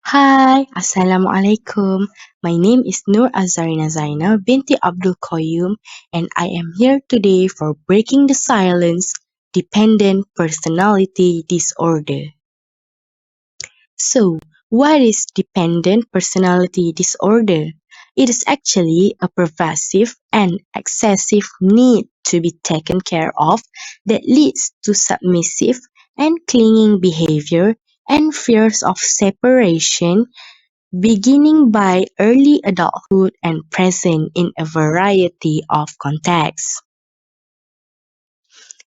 Hai, Assalamualaikum. My name is Nur Azarina Zaina binti Abdul Qayyum, and I am here today for Breaking the Silence Dependent Personality Disorder. So, what is dependent personality disorder? It is actually a pervasive and excessive need to be taken care of that leads to submissive and clinging behavior and fears of separation beginning by early adulthood and present in a variety of contexts.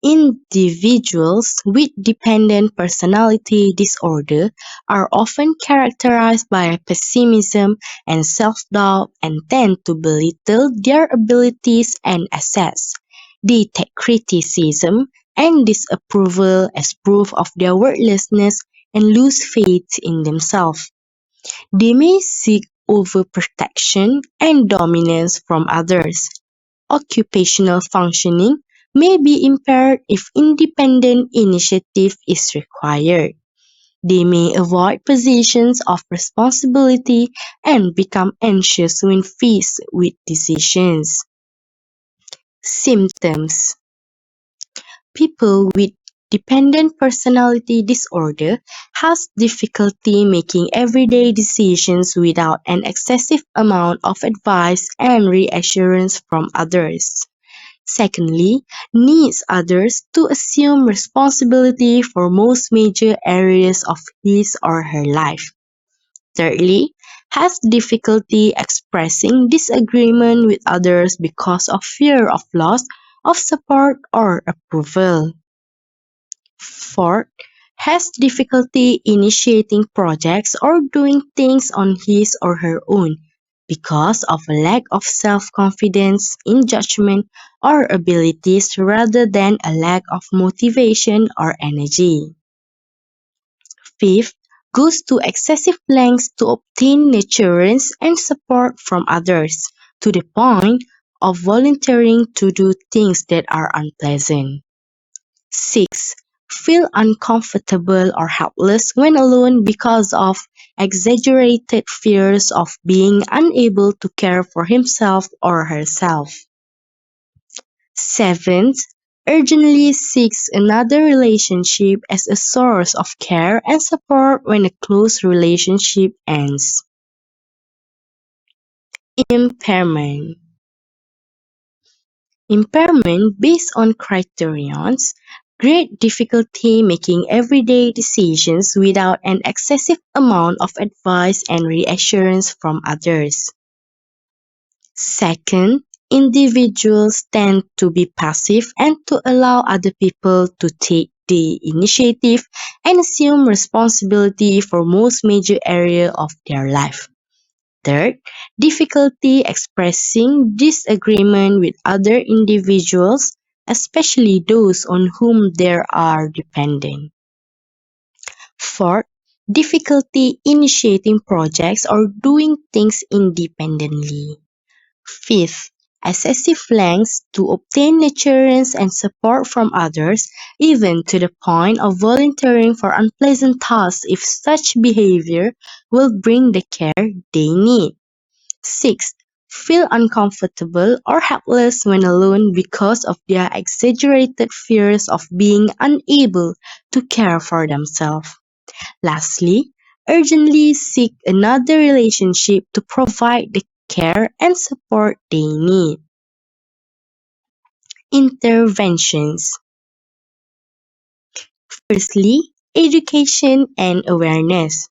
Individuals with dependent personality disorder are often characterized by pessimism and self-doubt and tend to belittle their abilities and assets. They take criticism and disapproval as proof of their worthlessness and lose faith in themselves. They may seek overprotection and dominance from others. Occupational functioning may be impaired if independent initiative is required. They may avoid positions of responsibility and become anxious when faced with decisions. Symptoms. People with dependent personality disorder has difficulty making everyday decisions without an excessive amount of advice and reassurance from others. Secondly, needs others to assume responsibility for most major areas of his or her life. Thirdly, has difficulty expressing disagreement with others because of fear of loss of support or approval. Fourth, has difficulty initiating projects or doing things on his or her own because of a lack of self-confidence in judgment or abilities rather than a lack of motivation or energy. Fifth, goes to excessive lengths to obtain assurance and support from others, to the point of volunteering to do things that are unpleasant. 6. Feel uncomfortable or helpless when alone because of exaggerated fears of being unable to care for himself or herself. 7. Urgently seeks another relationship as a source of care and support when a close relationship ends. Impairment. Impairment based on criterions, great difficulty making everyday decisions without an excessive amount of advice and reassurance from others. Second, individuals tend to be passive and to allow other people to take the initiative and assume responsibility for most major areas of their life. Third, difficulty expressing disagreement with other individuals, especially those on whom they are dependent. Fourth, difficulty initiating projects or doing things independently. Fifth, excessive lengths to obtain assurance and support from others, even to the point of volunteering for unpleasant tasks if such behavior will bring the care they need. 6. Feel uncomfortable or helpless when alone because of their exaggerated fears of being unable to care for themselves. Lastly, urgently seek another relationship to provide the care and support they need. Interventions. Firstly, education and awareness.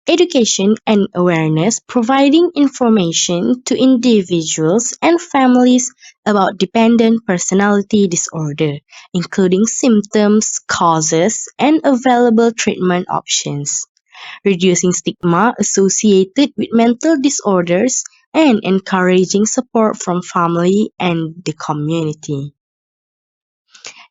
Education and awareness providing information to individuals and families about dependent personality disorder, including symptoms, causes, and available treatment options. Reducing stigma associated with mental disorders and encouraging support from family and the community.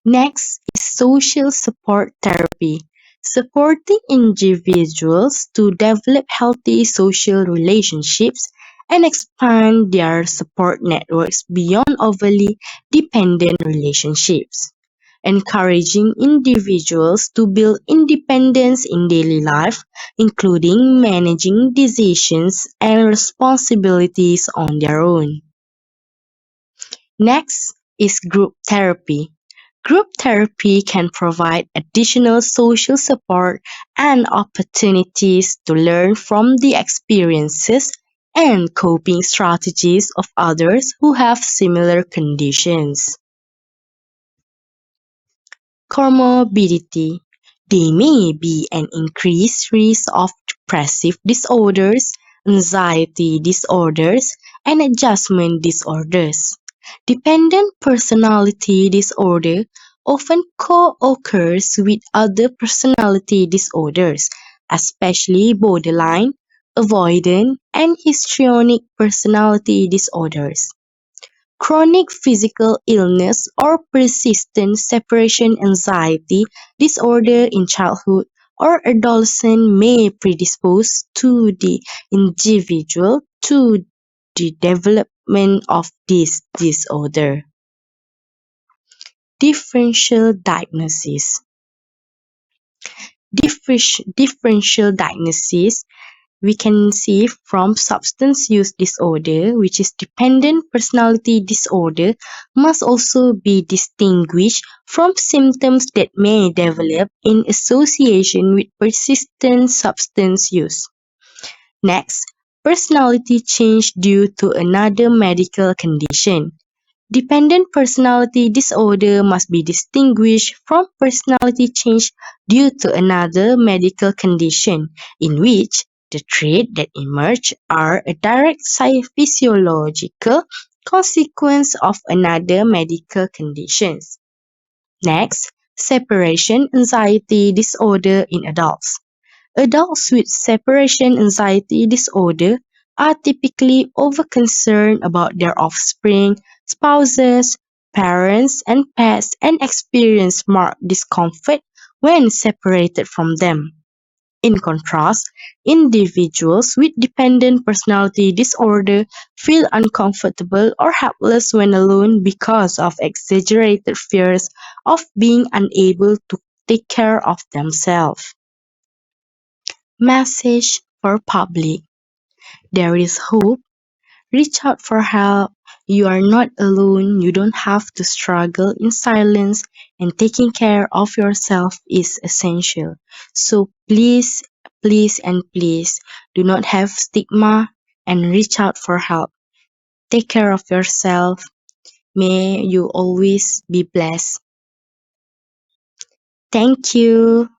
Next is social support therapy, supporting individuals to develop healthy social relationships and expand their support networks beyond overly dependent relationships. encouraging individuals to build independence in daily life, including managing decisions and responsibilities on their own. Next is group therapy. Group therapy can provide additional social support and opportunities to learn from the experiences and coping strategies of others who have similar conditions. Comorbidity. There may be an increased risk of depressive disorders, anxiety disorders, and adjustment disorders. Dependent personality disorder often co-occurs with other personality disorders, especially borderline, avoidant, and histrionic personality disorders. Chronic physical illness or persistent separation anxiety disorder in childhood or adolescence may predispose to the individual to the development of this disorder. Differential diagnosis. Differential diagnosis we can see from substance use disorder, which is dependent personality disorder, must also be distinguished from symptoms that may develop in association with persistent substance use. Next, personality change due to another medical condition. Dependent personality disorder must be distinguished from personality change due to another medical condition, in which the traits that emerge are a direct physiological consequence of another medical condition. Next, separation anxiety disorder in adults. Adults with separation anxiety disorder are typically overconcerned about their offspring, spouses, parents, and pets and experience marked discomfort when separated from them. In contrast, individuals with dependent personality disorder feel uncomfortable or helpless when alone because of exaggerated fears of being unable to take care of themselves. Message for public. There is hope. Reach out for help. You are not alone. You don't have to struggle in silence, and taking care of yourself is essential. So please, please, and please do not have stigma and reach out for help. Take care of yourself. May you always be blessed. Thank you.